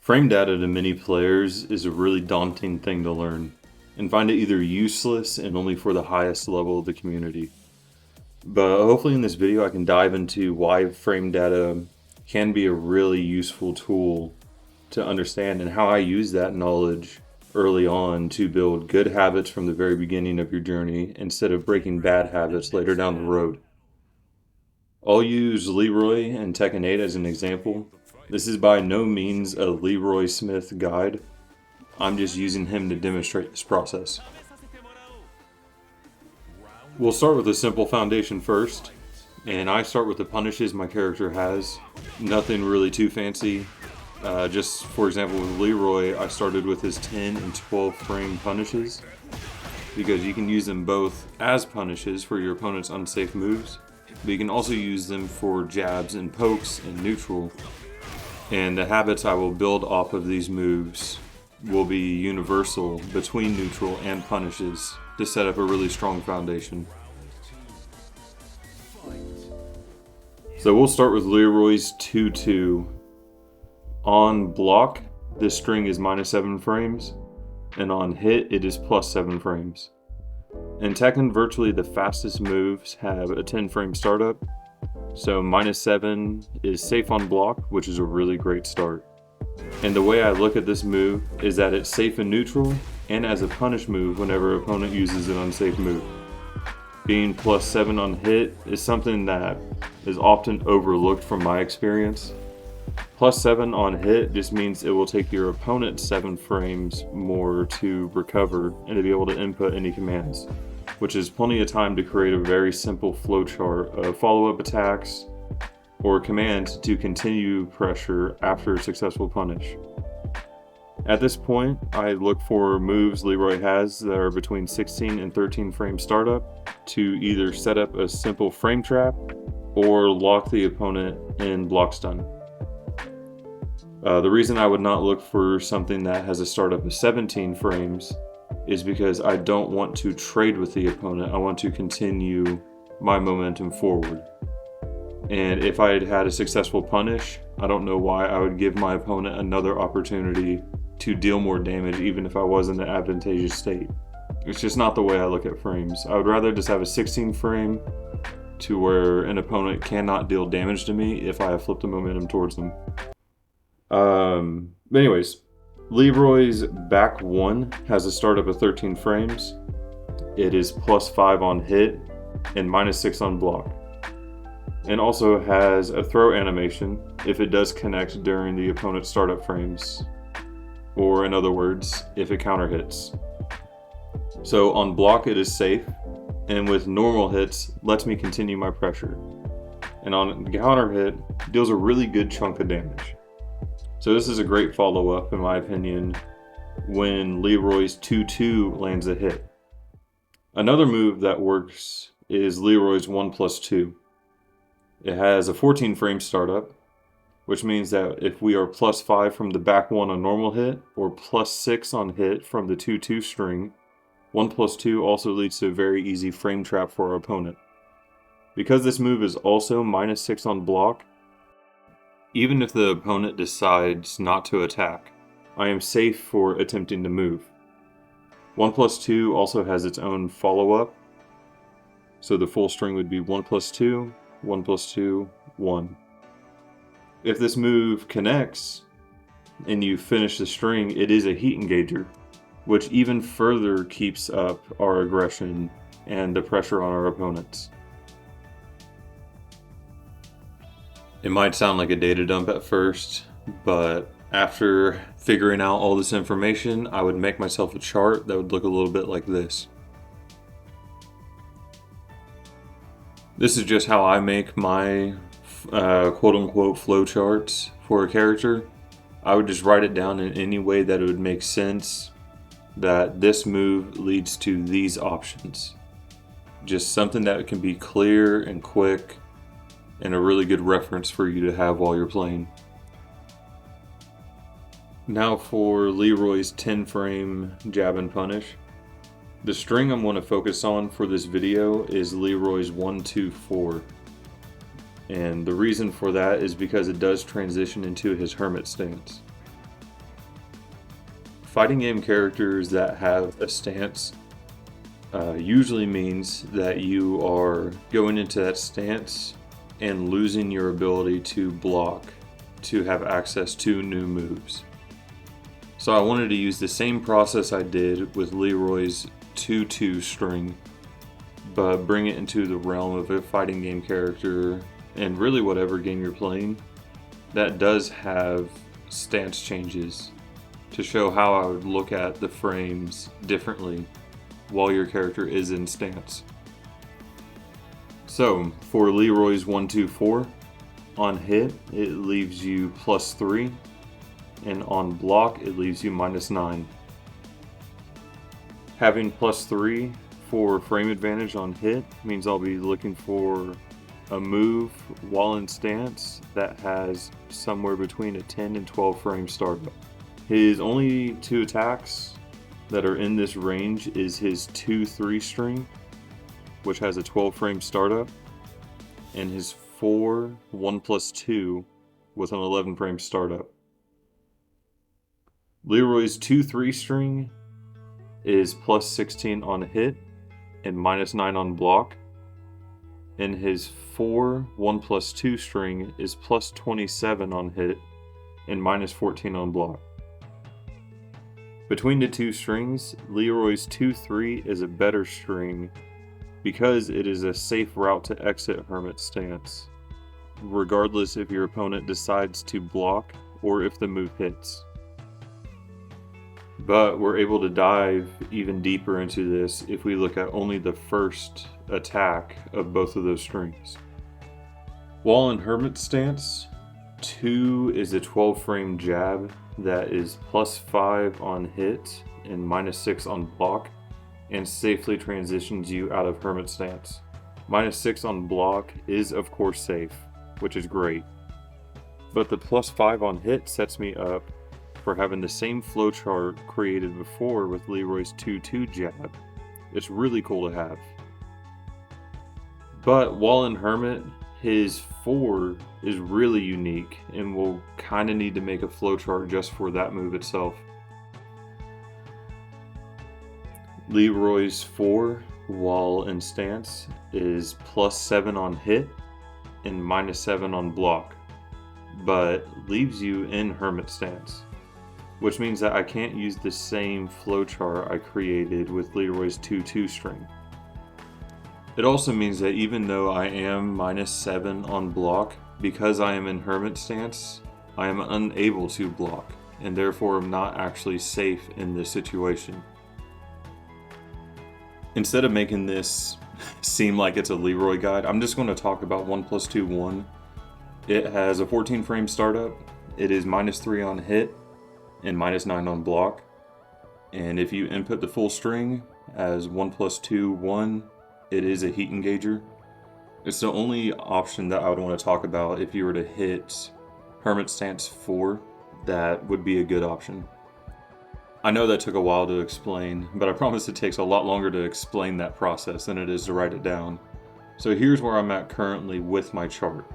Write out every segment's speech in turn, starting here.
Frame data to many players is a really daunting thing to learn, and find it either useless and only for the highest level of the community. But hopefully in this video I can dive into why frame data can be a really useful tool to understand and how I use that knowledge early on to build good habits from the very beginning of your journey instead of breaking bad habits later down the road. I'll use Leroy and Tekken 8 as an example. This is by no means a Leroy Smith guide. I'm just using him to demonstrate this process. We'll start with a simple foundation first, and I start with the punishes my character has. Nothing really too fancy. Just for example with Leroy, I started with his 10 and 12 frame punishes because you can use them both as punishes for your opponent's unsafe moves, but you can also use them for jabs and pokes and neutral. And the habits I will build off of these moves will be universal between neutral and punishes to set up a really strong foundation. So we'll start with Leroy's 2-2. On block, this string is -7 frames, and on hit, it is +7 frames. In Tekken, virtually the fastest moves have a 10 frame startup, so -7 is safe on block, which is a really great start. And the way I look at this move is that it's safe in neutral and as a punish move whenever an opponent uses an unsafe move. Being +7 on hit is something that is often overlooked from my experience. +7 on hit just means it will take your opponent 7 frames more to recover and to be able to input any commands, which is plenty of time to create a very simple flowchart of follow-up attacks or commands to continue pressure after a successful punish. At this point, I look for moves Leroy has that are between 16 and 13 frame startup to either set up a simple frame trap or lock the opponent in block stun. The reason I would not look for something that has a startup of 17 frames is because I don't want to trade with the opponent. I want to continue my momentum forward. And if I had had a successful punish, I don't know why I would give my opponent another opportunity to deal more damage even if I was in an advantageous state. It's just not the way I look at frames. I would rather just have a 16 frame to where an opponent cannot deal damage to me if I have flipped the momentum towards them. Anyways, Leroy's back 1 has a startup of 13 frames. It is +5 on hit and -6 on block. And also has a throw animation if it does connect during the opponent's startup frames. Or in other words, if it counter hits. So on block it is safe, and with normal hits, lets me continue my pressure. And on counter hit, deals a really good chunk of damage. So this is a great follow-up, in my opinion, when Leroy's 2-2 lands a hit. Another move that works is Leroy's 1+2. It has a 14 frame startup, which means that if we are +5 from the back 1 on normal hit, or +6 on hit from the 2-2 string, 1+2 also leads to a very easy frame trap for our opponent. Because this move is also -6 on block, even if the opponent decides not to attack, I am safe for attempting to move. 1+2 also has its own follow-up, so the full string would be 1+2, 1+2, 1. If this move connects and you finish the string, it is a heat engager, which even further keeps up our aggression and the pressure on our opponents. It might sound like a data dump at first, but after figuring out all this information, I would make myself a chart that would look a little bit like this. This is just how I make my quote-unquote flowcharts for a character. I would just write it down in any way that it would make sense that this move leads to these options. Just something that can be clear and quick and a really good reference for you to have while you're playing. Now for Leroy's 10 frame jab and punish. The string I'm going to focus on for this video is Leroy's 1-2-4. And the reason for that is because it does transition into his hermit stance. Fighting game characters that have a stance usually means that you are going into that stance and losing your ability to block to have access to new moves. So I wanted to use the same process I did with Leroy's 2-2 string, but bring it into the realm of a fighting game character, and really whatever game you're playing that does have stance changes, to show how I would look at the frames differently while your character is in stance. So for Leroy's 1-2-4, on hit it leaves you +3, and on block it leaves you -9. Having +3 for frame advantage on hit means I'll be looking for a move while in stance that has somewhere between a 10 and 12 frame startup. His only 2 attacks that are in this range is his 2-3 string, which has a 12 frame startup, and his 4 1+2 with an 11 frame startup. Leroy's 2-3 string is +16 on hit and -9 on block, and his 4 1+2 string is +27 on hit and -14 on block. Between the 2 strings, Leroy's 2-3 is a better string because it is a safe route to exit Hermit stance, regardless if your opponent decides to block or if the move hits. But we're able to dive even deeper into this if we look at only the first attack of both of those strings. While in Hermit stance, 2 is a 12 frame jab that is +5 on hit and -6 on block, and safely transitions you out of Hermit stance. -6 on block is of course safe, which is great, but the +5 on hit sets me up for having the same flowchart created before with Leroy's 2-2 jab. It's really cool to have. But while in Hermit, his 4 is really unique, and we'll kind of need to make a flowchart just for that move itself. Leroy's 4, while in stance, is +7 on hit and -7 on block, but leaves you in Hermit stance, which means that I can't use the same flowchart I created with Leroy's 2-2 string. It also means that even though I am -7 on block, because I am in Hermit stance, I am unable to block, and therefore am not actually safe in this situation. Instead of making this seem like it's a Leroy guide, I'm just going to talk about 1+2-1. It has a 14 frame startup, it is -3 on hit, and -9 on block. And if you input the full string as 1+2-1, it is a heat engager. It's the only option that I would want to talk about if you were to hit Hermit stance 4. That would be a good option. I know that took a while to explain, but I promise it takes a lot longer to explain that process than it is to write it down. So here's where I'm at currently with my chart.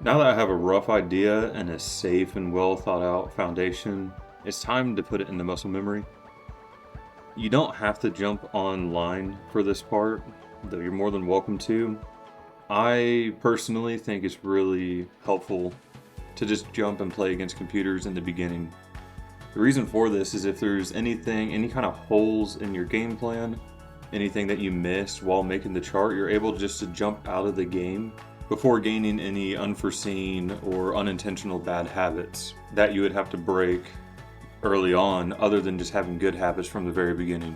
Now that I have a rough idea and a safe and well thought out foundation, it's time to put it in the muscle memory. You don't have to jump online for this part, though you're more than welcome to. I personally think it's really helpful to just jump and play against computers in the beginning. The reason for this is if there's any kind of holes in your game plan, anything that you missed while making the chart, you're able just to jump out of the game before gaining any unforeseen or unintentional bad habits that you would have to break early on, other than just having good habits from the very beginning.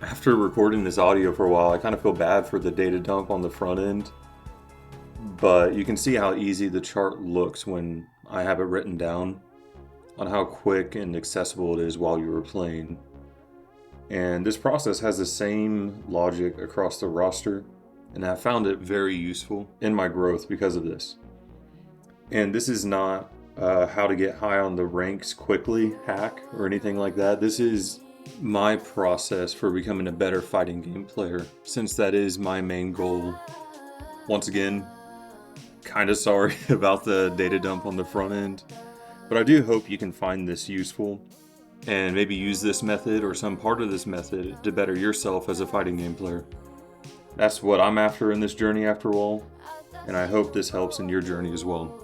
After recording this audio for a while, I kind of feel bad for the data dump on the front end, but you can see how easy the chart looks when I have it written down, on how quick and accessible it is while you were playing. And this process has the same logic across the roster, and I found it very useful in my growth because of this. And this is not how to get high on the ranks quickly hack or anything like that. This is my process for becoming a better fighting game player, since that is my main goal. Once again, kind of sorry about the data dump on the front end. But I do hope you can find this useful, and maybe use this method or some part of this method to better yourself as a fighting game player. That's what I'm after in this journey after all, and I hope this helps in your journey as well.